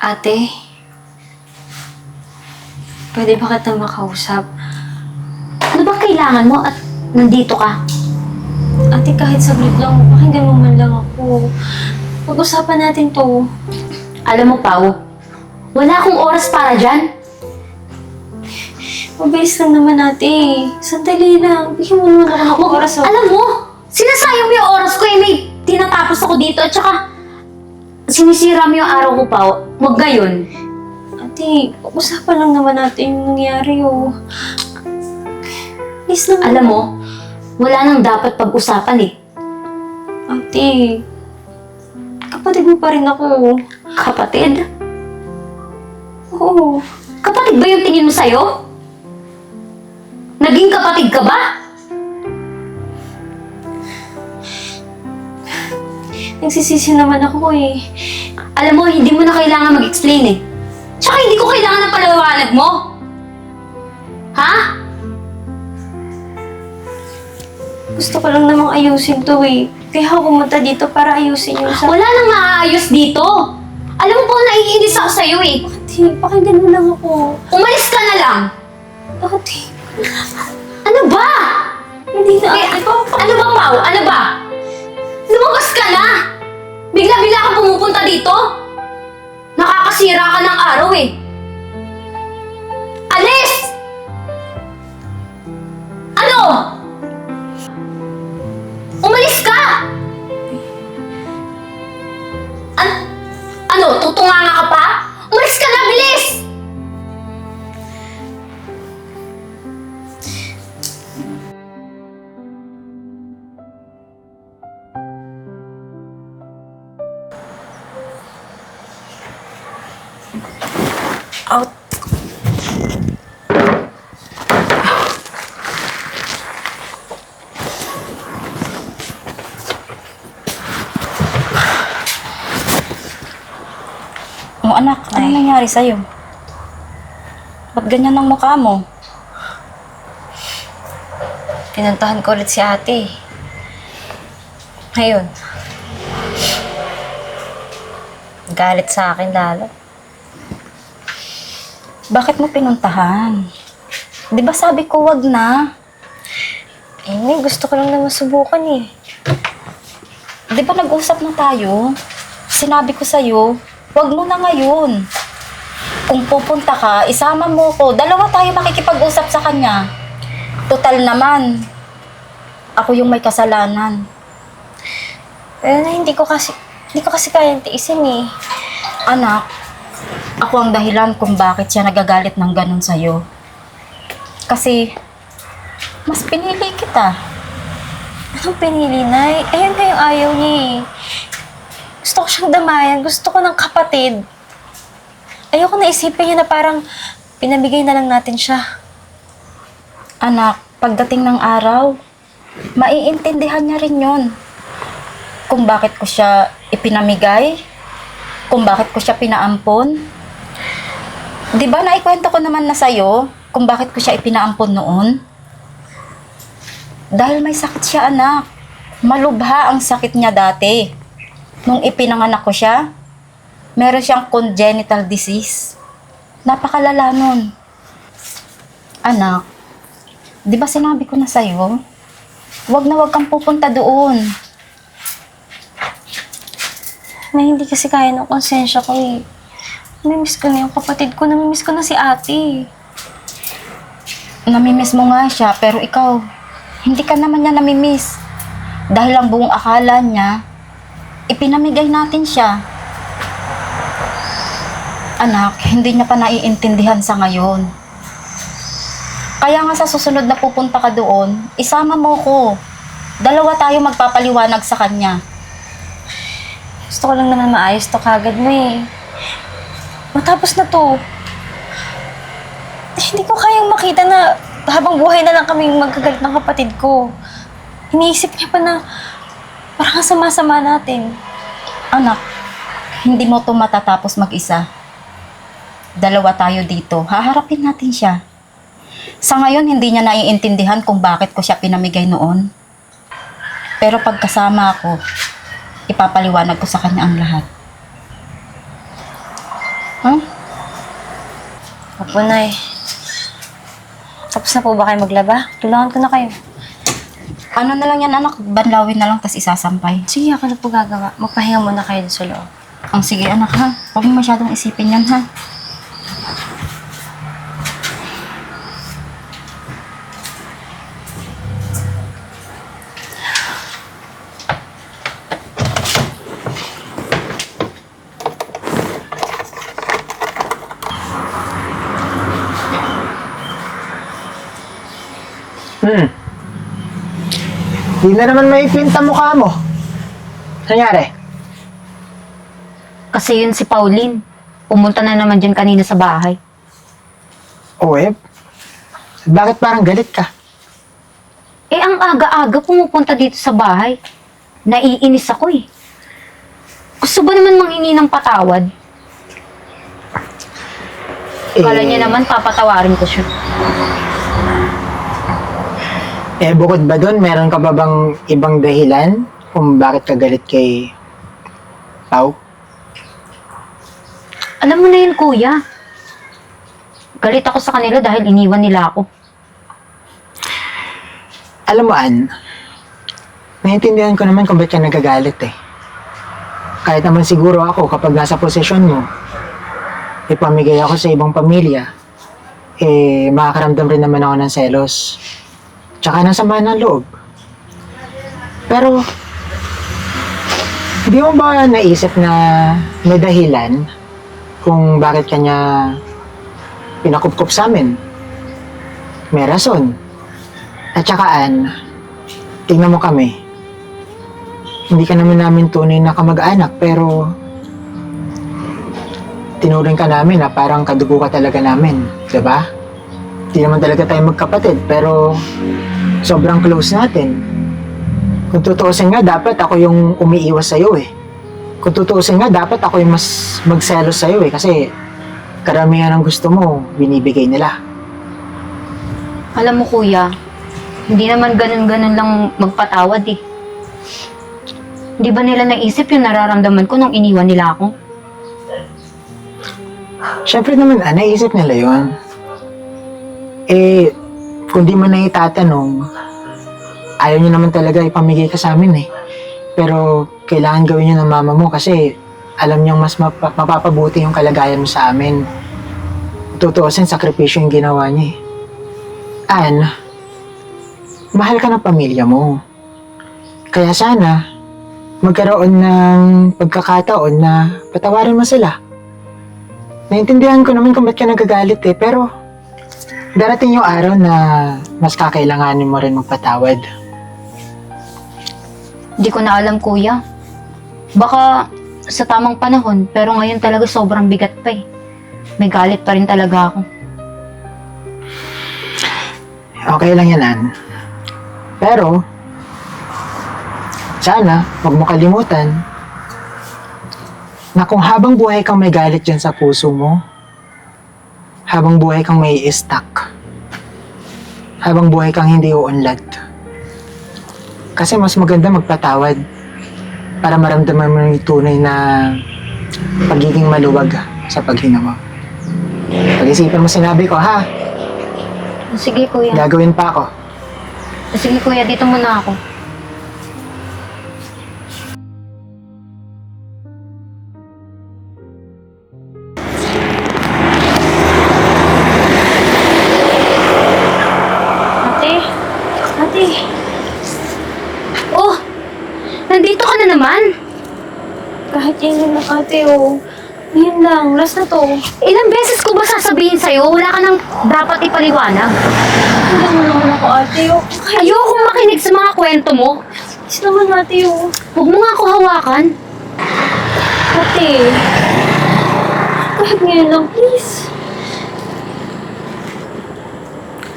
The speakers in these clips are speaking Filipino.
Ate, pwede ba kita makausap? Ano ba kailangan mo at nandito ka? Ate, kahit saglit lang, pakinggan mo man lang ako. Pag-usapan natin to. Alam mo, Pao, wala akong oras para dyan. Mabilis lang naman ate. Sandali lang. Bigyan mo naman ako ng oras. Alam mo, sinasayang mo yung oras ko eh. May tinatapos ako dito at saka sinisira mo yung araw ko, Pao. Huwag gayon. Ate, pag-usapan lang naman natin yung nangyari oh. Please lang. Alam mo, wala nang dapat pag-usapan eh. Ate, kapatid mo pa rin ako. Kapatid? Oo. Kapatid ba yung tingin mo sa'yo? Naging kapatid ka ba? Nagsisisi naman ako eh. Alam mo, hindi mo na kailangan mag-explain eh. Tsaka hindi ko kailangan ng paliwanag mo. Ha? Gusto ko lang namang ayusin to eh. Kaya ako pumunta dito para ayusin yung sa... Wala nang maaayos dito. Alam mo po, naiinis ako sa'yo eh. Ate, pakinggan mo lang ako. Umalis ka na lang. Ate, Ano ba? hindi na Eh, ate. ano ba, Pao? Ano ba? Lumabas ka na! Bigla-bigla ka pumupunta dito? Nakakasira ka ng araw eh. Alis! Ano? Umalis ka! Ano? Tutunganga ka pa? Umalis ka na, bilis! Out. Oh, anak, ano Ay. nangyari sa'yo? Ba't ganyan ang mukha mo? Pinuntahan ko ulit si ate. Ngayon, galit sa akin lalo. Bakit mo pinuntahan? Di ba sabi ko wag na? Eh, may gusto ko lang naman subukan eh. Di ba nag-usap na tayo? Sinabi ko sa'yo, wag mo na ngayon. Kung pupunta ka, isama mo ko. Dalawa tayo makikipag-usap sa kanya. Total naman, ako yung may kasalanan. Pero na hindi ko kasi kayang tiisin eh. Anak, ako ang dahilan kung bakit siya nagagalit ng ganun sa'yo. Kasi, mas pinili kita. Anong pinili, Nay? Ayun na yung ayaw niya eh. Gusto ko siyang damayan. Gusto ko ng kapatid. Ayoko na isipin niya na parang pinamigay na lang natin siya. Anak, pagdating ng araw, maiintindihan niya rin yon. Kung bakit ko siya ipinamigay, kung bakit ko siya pinaampon. Di ba naikwento ko naman na sa'yo kung bakit ko siya ipinaampon noon? Dahil may sakit siya, anak. Malubha ang sakit niya dati. Nung ipinanganak ko siya, meron siyang congenital disease. Napakalala nun. Anak, di ba sinabi ko na sa'yo? Huwag na huwag kang pupunta doon. Na hindi kasi kaya ng konsensya ko eh. Namimiss ko na yung kapatid ko. Namimiss ko na si ate. Namimiss mo nga siya, pero ikaw, hindi ka naman niya namimiss. Dahil ang buong akala niya, ipinamigay natin siya. Anak, hindi niya pa naiintindihan sa ngayon. Kaya nga sa susunod na pupunta ka doon, isama mo ko. Dalawa tayo magpapaliwanag sa kanya. Gusto ko lang naman maayos to kagad mo eh. Matapos na to. Hindi ko kayang makita na habang buhay na lang kami magkagalit ng kapatid ko. Iniisip niya pa na parang sama-sama natin. Anak, hindi mo to matatapos mag-isa. Dalawa tayo dito. Haharapin natin siya. Sa ngayon, hindi niya naiintindihan kung bakit ko siya pinamigay noon. Pero pagkasama ako, ipapaliwanag ko sa kanya ang lahat. Huh? Opo, Nay. Tapos na po ba kayo maglaba? Tulungan ko na kayo. Ano na lang yan, anak? Banlawin na lang, tas isasampay. Sige, ako na po gagawa. Magpahinga muna kayo sa loob. Ang sige, anak, ha? Huwag mo masyadong isipin yan, ha? Di na naman may pinta mukha mo. Nangyari? Kasi yun si Pauline. Pumunta na naman dyan kanina sa bahay. O bakit parang galit ka? Eh, ang aga-aga pumupunta dito sa bahay. Naiinis ako eh. Gusto ba naman manghingi ng patawad? Kala niya naman papatawarin ko siya. Bukod ba doon, meron ka ba bang ibang dahilan kung bakit ka galit kay Pau? Alam mo na yun, kuya. Galit ako sa kanila dahil iniwan nila ako. Alam mo, Ann, naiintindihan ko naman kung ba't ka nagagalit eh. Kahit naman siguro ako kapag nasa posisyon mo, ipamigay ako sa ibang pamilya, makakaramdam rin naman ako ng selos. Tsaka ng sama ng loob. Pero, hindi mo ba naisip na may dahilan kung bakit kanya pinakupkup sa amin? May rason. At saka, Ann, tingnan mo kami. Hindi ka naman namin tunay na kamag-anak, pero tinuring ka namin na parang kadugo ka talaga namin. Diba? Hindi naman talaga tayo magkapatid, pero sobrang close natin. Kung tutuusin nga, dapat ako yung umiiwas sa'yo eh. Kung tutuusin nga, dapat ako yung mas magselos sa'yo eh. Kasi karamihan ng gusto mo, binibigay nila. Alam mo, kuya, hindi naman ganun-ganun lang magpatawad eh. Hindi ba nila naisip yung nararamdaman ko nung iniwan nila ako? Siyempre naman, naisip nila yon. Kung di mo na itatanong, ayaw nyo naman talaga ipamigay ka sa amin eh. Pero kailangan gawin nyo ng mama mo kasi alam nyo mas mapapabuti yung kalagayan mo sa amin. Tutuusin, sakripisyo yung ginawa niya eh. Ann, mahal ka ng pamilya mo. Kaya sana, magkaroon ng pagkakataon na patawarin mo sila. Naintindihan ko naman kung ba't ka nagagalit eh, pero darating yung araw na mas kakailanganin mo rin magpatawad. Hindi ko na alam, kuya. Baka sa tamang panahon, pero ngayon talaga sobrang bigat pa eh. May galit pa rin talaga ako. Okay lang yan, Ann. Pero, sana, huwag mo kalimutan na kung habang buhay kang may galit dyan sa puso mo, habang buhay kang may stuck, habang buhay kang hindi uunlad. Kasi mas maganda magpatawad para maramdaman mo yung tunay na pagiging maluwag sa paghinga mo. Pag-isipan mo sinabi ko, ha? Sige, kuya. Gagawin pa ako. Sige, kuya. Dito muna ako. Ate. Oh! Nandito ka na naman? Kahit yan lang, ate, Ngayon lang, last na to. Ilang beses ko ba sasabihin sa'yo, wala ka nang dapat ipaliwanag? Wala mo naman ako, ate, Ayokong makinig sa mga kwento mo. Please naman, ate, Huwag mo nga ako hawakan. Ate. Kahit ngayon lang, please.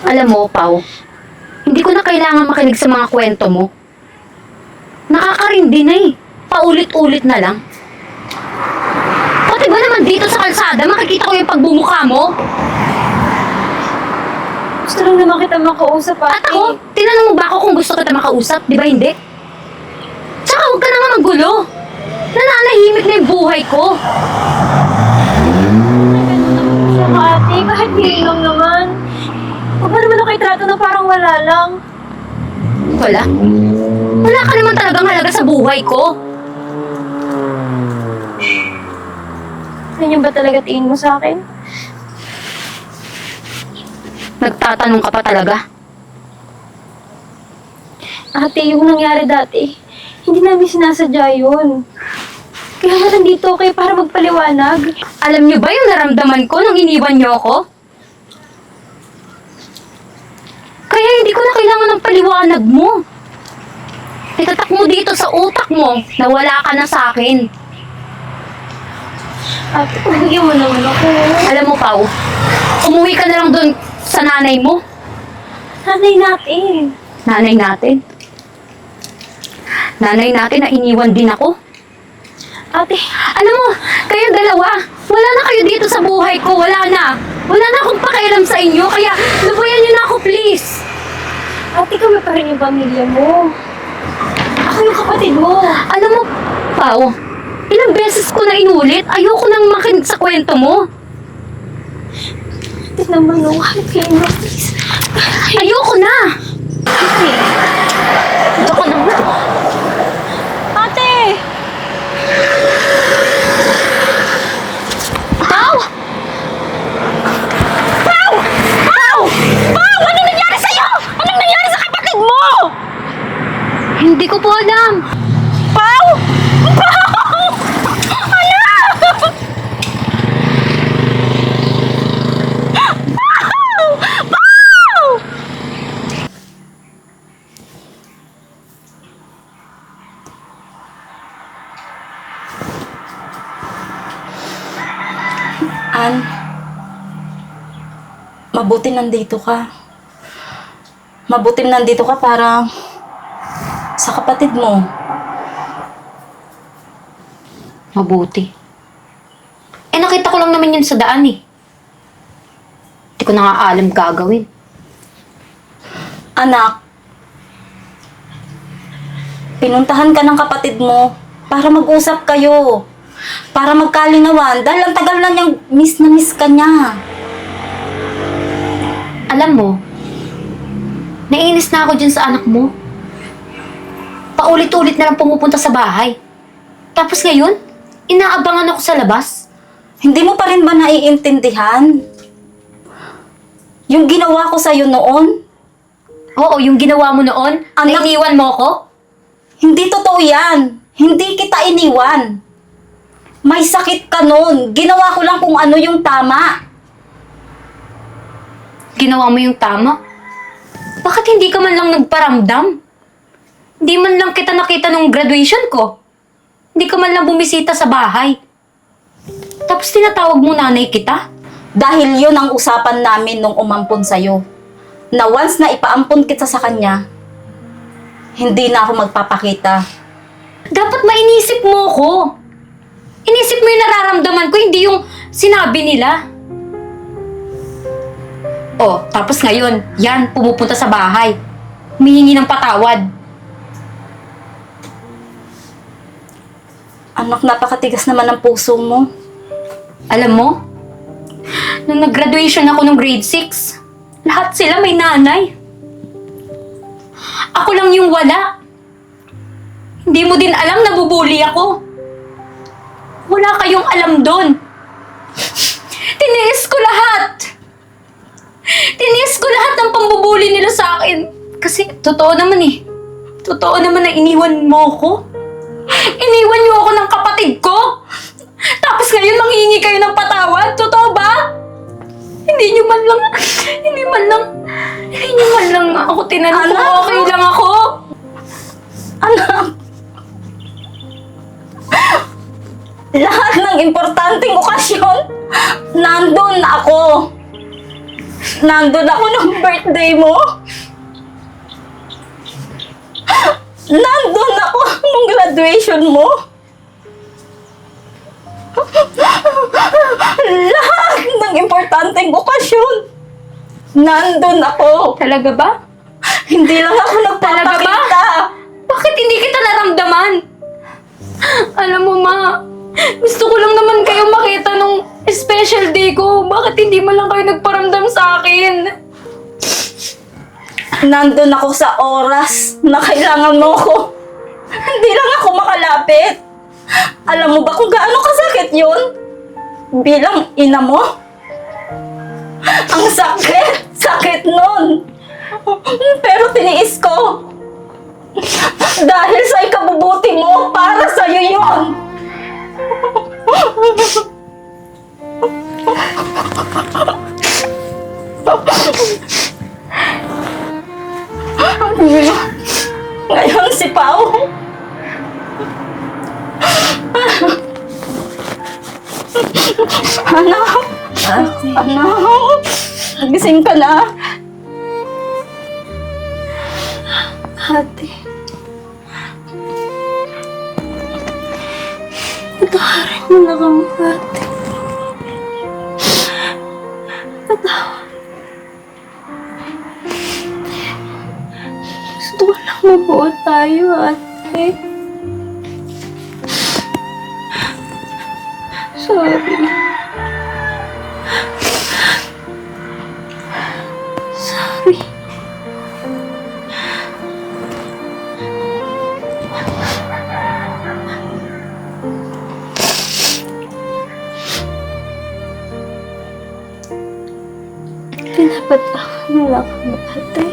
Alam mo, Pao, hindi ko na kailangan makinig sa mga kwento mo. Nakakarindi na eh. Paulit-ulit na lang. Pati ba naman dito sa kalsada, makikita ko yung pagbumukha mo? Gusto lang naman kita makausap, ate. At ako, tinanong mo ba ako kung gusto kita makausap? Di ba hindi? Tsaka huwag ka na nga magulo. Nananahimik na yung buhay ko. ka, ate. Kahit hindi lang naman. Huwag mo naman ako itrato na parang wala lang. Wala. Wala ka naman talagang halaga sa buhay ko. Ganyan ba talaga tingin mo sa akin? Nagtatanong ka pa talaga. Ate, yung nangyari dati, hindi namin sinasadya yun. Kaya nga nandito kayo para magpaliwanag. Alam niyo ba yung naramdaman ko nung iniwan niyo ako? Kaya hindi ko na kailangan ng paliwanag mo. Itatak mo dito sa utak mo na wala ka na sa akin. Ate, pagigyan mo naman ako. Alam mo, Pao, umuwi ka na lang doon sa nanay mo. Nanay natin. Nanay natin. Nanay natin na iniwan din ako. Ate, Alam mo, kayo dalawa, wala na kayo dito sa buhay ko. Wala na. Wala na akong pakialam sa inyo. Kaya, lubayan niyo na ako, please. ate kami pa rin yung pamilya mo. Ako yung kapatid mo. Alam mo, Pao, ilang beses ko na inulit. Ayoko nang makinig sa kwento mo. Ate naman, no. Halip kayo na, please. Ayoko na. Ayoko na. Ate! Pao! Pao! Pao! Pao! Anong nangyari sa'yo? Anong nangyari sa kapatid mo? Hindi ko po alam. Pao! Pao! Anak! Pao! Pao! An, mabuti nandito ka. Mabuti nandito ka para sa kapatid mo. Mabuti. Nakita ko lang naman yun sa daan eh. Hindi ko na nga alam gagawin. Anak, pinuntahan ka ng kapatid mo para mag-usap kayo. Para magkalinawan. Dahil ang tagal na niyang miss na miss ka niya. Alam mo, naiinis na ako dyan sa anak mo. Paulit-ulit na lang pumupunta sa bahay. Tapos ngayon, inaabangan ako sa labas. Hindi mo pa rin ba naiintindihan? Yung ginawa ko sa'yo noon, Oo, yung ginawa mo noon, na Anak- iniwan mo ako. hindi totoo yan. Hindi kita iniwan. May sakit ka noon. Ginawa ko lang kung ano yung tama. Ginawa mo yung tama. Bakit hindi ka man lang nagparamdam? Hindi man lang kita nakita nung graduation ko. Hindi ka man lang bumisita sa bahay. Tapos tinatawag mo nanay kita? Dahil yun ang usapan namin nung umampon sa'yo. Na once na ipaampon kita sa kanya, hindi na ako magpapakita. Dapat mainisip mo ko. Inisip mo yung nararamdaman ko, hindi yung sinabi nila. Oh, tapos ngayon, yan, pumupunta sa bahay. Humihingi ng patawad. Anak, napakatigas naman ng puso mo. Alam mo, nung nag-graduation ako nung grade 6, lahat sila may nanay. Ako lang yung wala. Hindi mo din alam, nabubuli ako. Wala kayong alam doon. Tiniis ko lahat. Tiniis ko lahat ng pambubuli nila sa akin. Kasi totoo naman eh. Totoo naman na iniwan mo ko. Iniwan niyo ako ng kapatid ko. Tapos ngayon manghihingi kayo ng patawad. Totoo ba? Hindi niyo man lang ako tinanong kung Anak! okay lang ako. Anak! Lahat ng importanteng okasyon, nandun ako. Nandun ako nung birthday mo. Nandun ako nung graduation mo. Lahat ng importanteng okasyon, nandun ako. Talaga ba? Hindi lang ako Talaga ba? nagpapakita. Bakit hindi kita naramdaman? Alam mo, Ma, Gusto ko lang naman kayo makita nung special day ko. Bakit hindi man lang kayo nagparamdam sa akin? Nandun ako sa oras na kailangan mo ko. Hindi lang ako makalapit. Alam mo ba kung gaano kasakit yun? Bilang ina mo? Ang sakit! Sakit nun! Pero tiniis ko. Dahil sa ikabubuti mo, para sa'yo yun! Ngayon si Pao. Anak! Anak! Gising ka na? Ate. Patawarin mo na kami, ate. Patawad. Gusto ko lang mabuo tayo, ate. Sorry. Sorry. Pinapatawad mo lang kami, ate.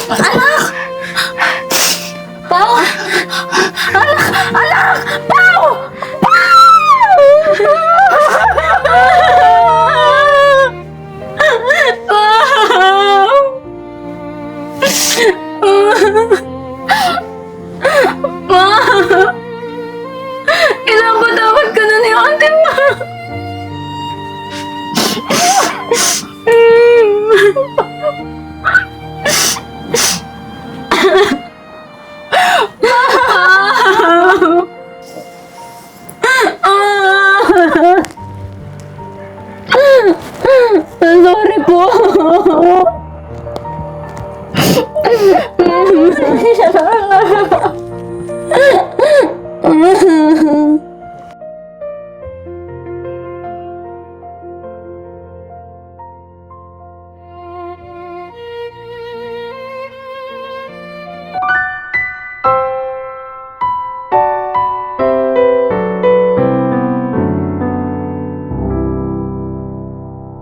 Anak! Pao! Anak! Anak! Pao! Ma! Pinapatawad ka na ni ate, ma! Sorry po.